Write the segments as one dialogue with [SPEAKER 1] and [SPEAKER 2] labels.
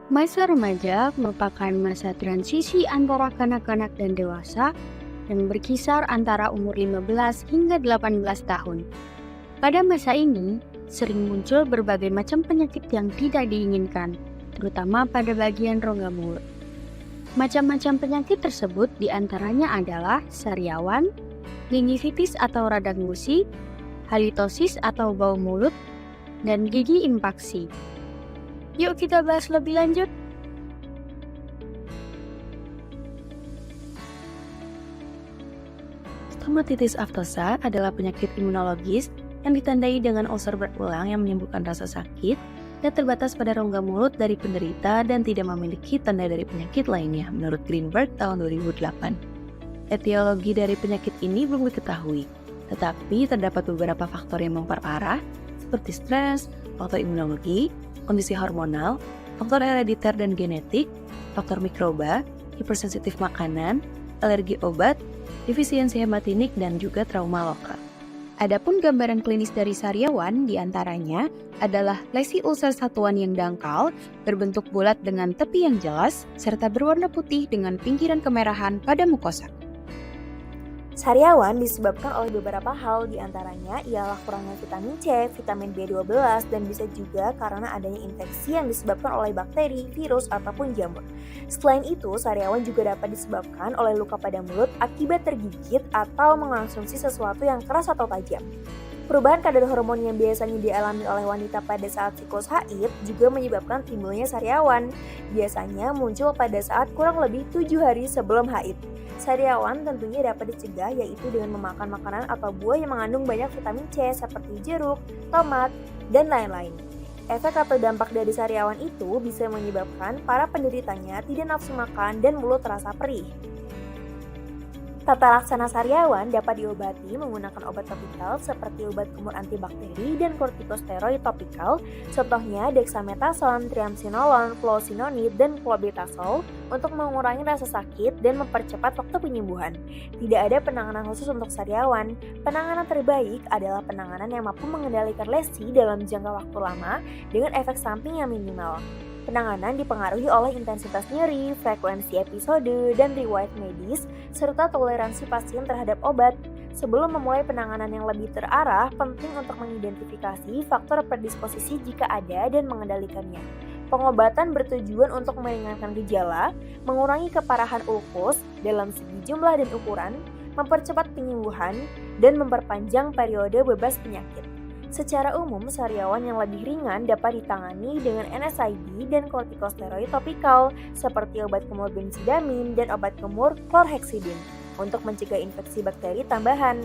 [SPEAKER 1] Masa remaja merupakan masa transisi antara kanak-kanak dan dewasa yang berkisar antara umur 15 hingga 18 tahun. Pada masa ini, sering muncul berbagai macam penyakit yang tidak diinginkan, terutama pada bagian rongga mulut. Macam-macam penyakit tersebut diantaranya adalah sariawan, gingivitis atau radang gusi, halitosis atau bau mulut, dan gigi impaksi. Yuk kita bahas lebih lanjut.
[SPEAKER 2] Stomatitis aftosa adalah penyakit imunologis yang ditandai dengan ulcer berulang yang menimbulkan rasa sakit dan terbatas pada rongga mulut dari penderita dan tidak memiliki tanda dari penyakit lainnya, menurut Greenberg tahun 2008. Etiologi dari penyakit ini belum diketahui, tetapi terdapat beberapa faktor yang memperparah, seperti stres, faktor imunologi, kondisi hormonal, faktor herediter dan genetik, faktor mikroba, hipersensitif makanan, alergi obat, defisiensi hematinik, dan juga trauma lokal.
[SPEAKER 1] Adapun gambaran klinis dari sariawan diantaranya adalah lesi ulcer satuan yang dangkal, berbentuk bulat dengan tepi yang jelas, serta berwarna putih dengan pinggiran kemerahan pada mukosa.
[SPEAKER 3] Sariawan disebabkan oleh beberapa hal, diantaranya ialah kurangnya vitamin C, vitamin B12, dan bisa juga karena adanya infeksi yang disebabkan oleh bakteri, virus, ataupun jamur. Selain itu, sariawan juga dapat disebabkan oleh luka pada mulut akibat tergigit atau mengonsumsi sesuatu yang keras atau tajam. Perubahan kadar hormon yang biasanya dialami oleh wanita pada saat siklus haid juga menyebabkan timbulnya sariawan. Biasanya muncul pada saat kurang lebih 7 hari sebelum haid. Sariawan tentunya dapat dicegah yaitu dengan memakan makanan atau buah yang mengandung banyak vitamin C seperti jeruk, tomat, dan lain-lain. Efek atau dampak dari sariawan itu bisa menyebabkan para penderitanya tidak nafsu makan dan mulut terasa perih. Tata laksana sariawan dapat diobati menggunakan obat topikal seperti obat kumur antibakteri dan kortikosteroid topikal, contohnya dexamethasone, triamcinolone, fluosinonid, dan clobetasol untuk mengurangi rasa sakit dan mempercepat waktu penyembuhan. Tidak ada penanganan khusus untuk sariawan. Penanganan terbaik adalah penanganan yang mampu mengendalikan lesi dalam jangka waktu lama dengan efek samping yang minimal. Penanganan dipengaruhi oleh intensitas nyeri, frekuensi episode, dan riwayat medis, serta toleransi pasien terhadap obat. Sebelum memulai penanganan yang lebih terarah, penting untuk mengidentifikasi faktor predisposisi jika ada dan mengendalikannya. Pengobatan bertujuan untuk meringankan gejala, mengurangi keparahan ulkus dalam segi jumlah dan ukuran, mempercepat penyembuhan, dan memperpanjang periode bebas penyakit. Secara umum, sariawan yang lebih ringan dapat ditangani dengan NSAID dan kortikosteroid topikal seperti obat kumur benzidamin dan obat kumur chlorhexidine untuk mencegah infeksi bakteri tambahan.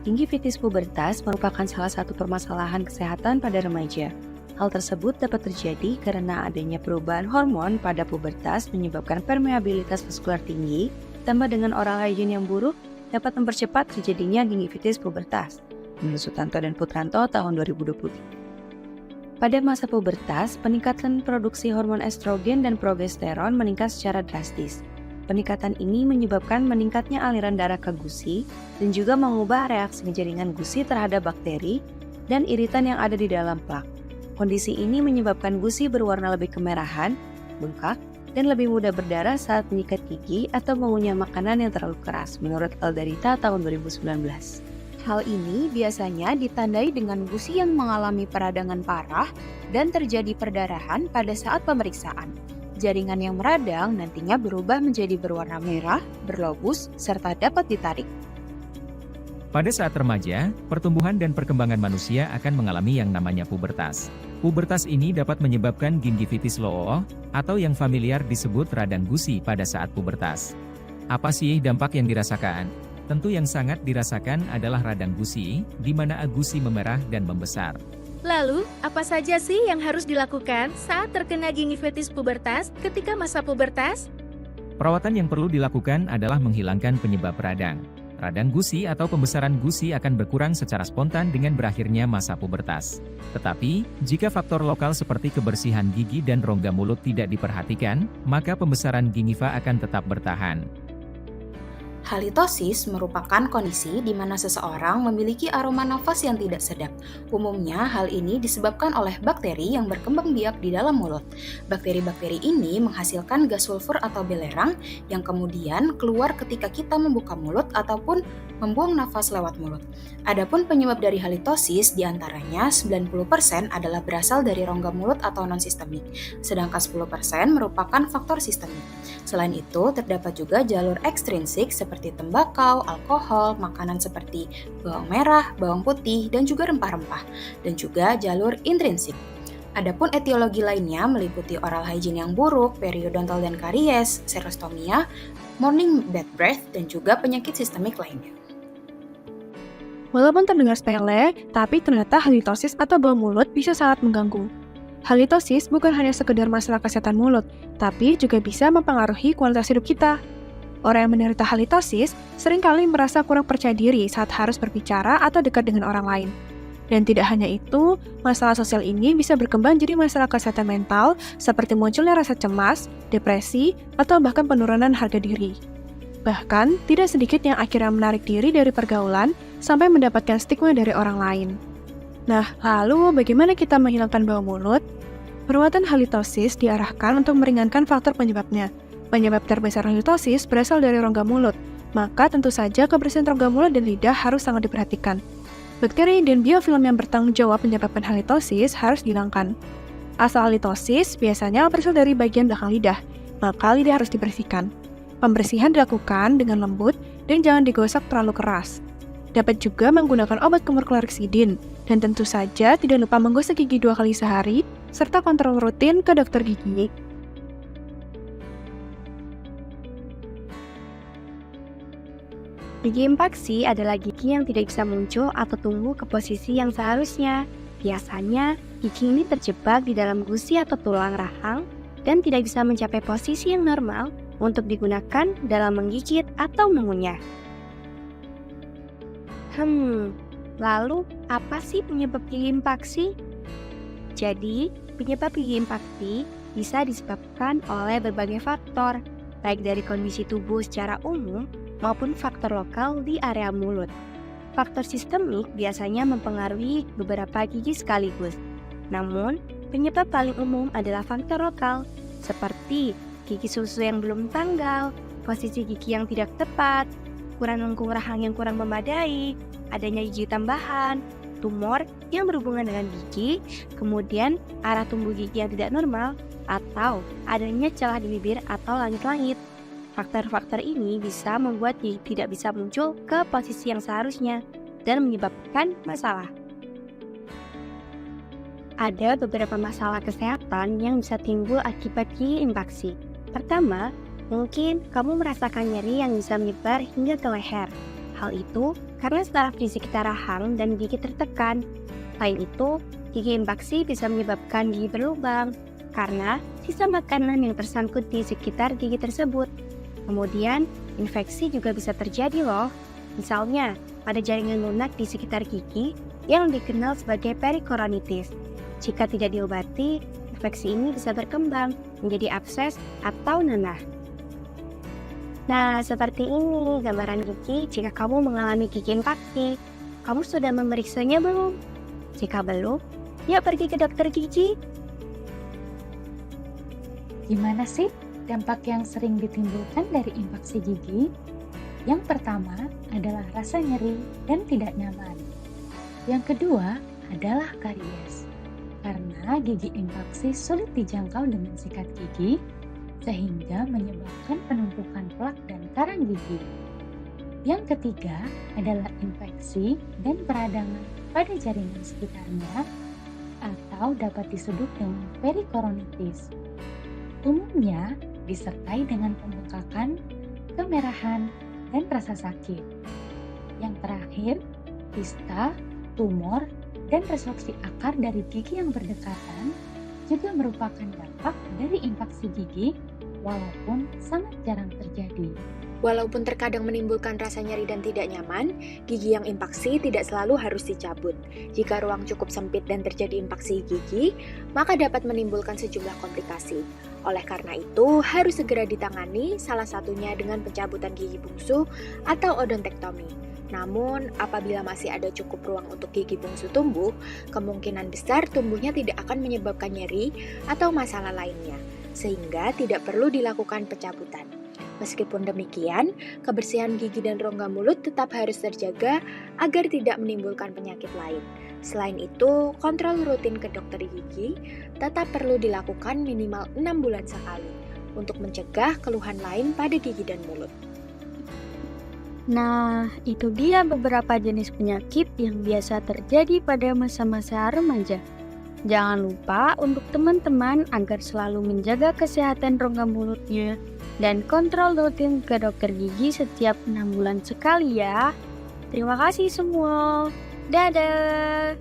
[SPEAKER 2] Gingivitis pubertas merupakan salah satu permasalahan kesehatan pada remaja. Hal tersebut dapat terjadi karena adanya perubahan hormon pada pubertas menyebabkan permeabilitas vaskular tinggi, tambah dengan oral hygiene yang buruk, dapat mempercepat terjadinya gingivitis pubertas, menurut Sutanto dan Putranto tahun 2020. Pada masa pubertas, peningkatan produksi hormon estrogen dan progesteron meningkat secara drastis. Peningkatan ini menyebabkan meningkatnya aliran darah ke gusi dan juga mengubah reaksi jaringan gusi terhadap bakteri dan iritan yang ada di dalam plak. Kondisi ini menyebabkan gusi berwarna lebih kemerahan, bengkak, dan lebih mudah berdarah saat menyikat gigi atau mengunyah makanan yang terlalu keras, menurut Eldarita tahun 2019.
[SPEAKER 1] Hal ini biasanya ditandai dengan gusi yang mengalami peradangan parah dan terjadi perdarahan pada saat pemeriksaan. Jaringan yang meradang nantinya berubah menjadi berwarna merah, berlobus, serta dapat ditarik.
[SPEAKER 4] Pada saat remaja, pertumbuhan dan perkembangan manusia akan mengalami yang namanya pubertas. Pubertas ini dapat menyebabkan gingivitis loo, atau yang familiar disebut radang gusi pada saat pubertas. Apa sih dampak yang dirasakan? Tentu yang sangat dirasakan adalah radang gusi, di mana gusi memerah dan membesar.
[SPEAKER 5] Lalu, apa saja sih yang harus dilakukan saat terkena gingivitis pubertas ketika masa pubertas?
[SPEAKER 4] Perawatan yang perlu dilakukan adalah menghilangkan penyebab radang. Radang gusi atau pembesaran gusi akan berkurang secara spontan dengan berakhirnya masa pubertas. Tetapi, jika faktor lokal seperti kebersihan gigi dan rongga mulut tidak diperhatikan, maka pembesaran gingiva akan tetap bertahan.
[SPEAKER 6] Halitosis merupakan kondisi di mana seseorang memiliki aroma nafas yang tidak sedap. Umumnya, hal ini disebabkan oleh bakteri yang berkembang biak di dalam mulut. Bakteri-bakteri ini menghasilkan gas sulfur atau belerang yang kemudian keluar ketika kita membuka mulut ataupun membuang nafas lewat mulut. Adapun penyebab dari halitosis diantaranya 90% adalah berasal dari rongga mulut atau non-sistemik, sedangkan 10% merupakan faktor sistemik. Selain itu, terdapat juga jalur ekstrinsik seperti tembakau, alkohol, makanan seperti bawang merah, bawang putih, dan juga rempah-rempah, dan juga jalur intrinsik. Adapun etiologi lainnya meliputi oral hygiene yang buruk, periodontal dan karies, serostomia, morning bad breath, dan juga penyakit sistemik lainnya.
[SPEAKER 7] Walaupun terdengar sepele, tapi ternyata halitosis atau bau mulut bisa sangat mengganggu. Halitosis bukan hanya sekedar masalah kesehatan mulut, tapi juga bisa mempengaruhi kualitas hidup kita. Orang yang menderita halitosis seringkali merasa kurang percaya diri saat harus berbicara atau dekat dengan orang lain. Dan tidak hanya itu, masalah sosial ini bisa berkembang jadi masalah kesehatan mental seperti munculnya rasa cemas, depresi, atau bahkan penurunan harga diri. Bahkan, tidak sedikit yang akhirnya menarik diri dari pergaulan sampai mendapatkan stigma dari orang lain. Nah, lalu bagaimana kita menghilangkan bau mulut? Perawatan halitosis diarahkan untuk meringankan faktor penyebabnya. Penyebab terbesar halitosis berasal dari rongga mulut, maka tentu saja kebersihan rongga mulut dan lidah harus sangat diperhatikan. Bakteri dan biofilm yang bertanggung jawab menyebabkan halitosis harus dihilangkan. Asal halitosis biasanya berasal dari bagian belakang lidah, maka lidah harus dibersihkan. Pembersihan dilakukan dengan lembut dan jangan digosok terlalu keras. Dapat juga menggunakan obat kumur kloroksidin, dan tentu saja tidak lupa menggosok gigi 2 kali sehari, serta kontrol rutin ke dokter gigi.
[SPEAKER 1] Gigi impaksi adalah gigi yang tidak bisa muncul atau tumbuh ke posisi yang seharusnya. Biasanya, gigi ini terjebak di dalam gusi atau tulang rahang dan tidak bisa mencapai posisi yang normal untuk digunakan dalam menggigit atau mengunyah. Lalu apa sih penyebab gigi impaksi? Jadi, penyebab gigi impaksi bisa disebabkan oleh berbagai faktor, baik dari kondisi tubuh secara umum maupun faktor lokal di area mulut. Faktor sistemik biasanya mempengaruhi beberapa gigi sekaligus. Namun, penyebab paling umum adalah faktor lokal, seperti gigi susu yang belum tanggal, posisi gigi yang tidak tepat, ukuran lengkung rahang yang kurang memadai, adanya gigi tambahan, tumor yang berhubungan dengan gigi, kemudian arah tumbuh gigi yang tidak normal, atau adanya celah di bibir atau langit-langit. Faktor-faktor ini bisa membuat gigi tidak bisa muncul ke posisi yang seharusnya dan menyebabkan masalah. Ada beberapa masalah kesehatan yang bisa timbul akibat gigi impaksi. Pertama, mungkin kamu merasakan nyeri yang bisa menyebar hingga ke leher. Hal itu karena saraf di sekitar rahang dan gigi tertekan. Selain itu, gigi impaksi bisa menyebabkan gigi berlubang karena sisa makanan yang tersangkut di sekitar gigi tersebut. Kemudian, infeksi juga bisa terjadi loh. Misalnya, pada jaringan lunak di sekitar gigi yang dikenal sebagai perikoronitis. Jika tidak diobati, infeksi ini bisa berkembang menjadi abses atau nanah. Nah, seperti ini gambaran gigi jika kamu mengalami gigi impaksi. Kamu sudah memeriksanya belum? Jika belum, yuk pergi ke dokter gigi.
[SPEAKER 8] Gimana sih dampak yang sering ditimbulkan dari impaksi gigi? Yang pertama adalah rasa nyeri dan tidak nyaman. Yang kedua adalah karies. Karena gigi impaksi sulit dijangkau dengan sikat gigi, sehingga menyebabkan penumpukan plak dan karang gigi. Yang ketiga adalah infeksi dan peradangan pada jaringan sekitarnya, atau dapat disebut dengan perikoronitis. Umumnya disertai dengan pembengkakan, kemerahan, dan rasa sakit. Yang terakhir, kista, tumor, dan resorpsi akar dari gigi yang berdekatan juga merupakan dampak dari infeksi gigi walaupun sangat jarang terjadi.
[SPEAKER 9] Walaupun terkadang menimbulkan rasa nyeri dan tidak nyaman, gigi yang impaksi tidak selalu harus dicabut. Jika ruang cukup sempit dan terjadi impaksi gigi, maka dapat menimbulkan sejumlah komplikasi. Oleh karena itu, harus segera ditangani, salah satunya dengan pencabutan gigi bungsu atau odontektomi. Namun, apabila masih ada cukup ruang untuk gigi bungsu tumbuh, kemungkinan besar tumbuhnya tidak akan menyebabkan nyeri atau masalah lainnya, sehingga tidak perlu dilakukan pencabutan. Meskipun demikian, kebersihan gigi dan rongga mulut tetap harus terjaga agar tidak menimbulkan penyakit lain. Selain itu, kontrol rutin ke dokter gigi tetap perlu dilakukan minimal 6 bulan sekali untuk mencegah keluhan lain pada gigi dan mulut.
[SPEAKER 1] Nah, itu dia beberapa jenis penyakit yang biasa terjadi pada masa-masa remaja. Jangan lupa untuk teman-teman agar selalu menjaga kesehatan rongga mulutnya dan kontrol rutin ke dokter gigi setiap 6 bulan sekali ya. Terima kasih semua. Dadah!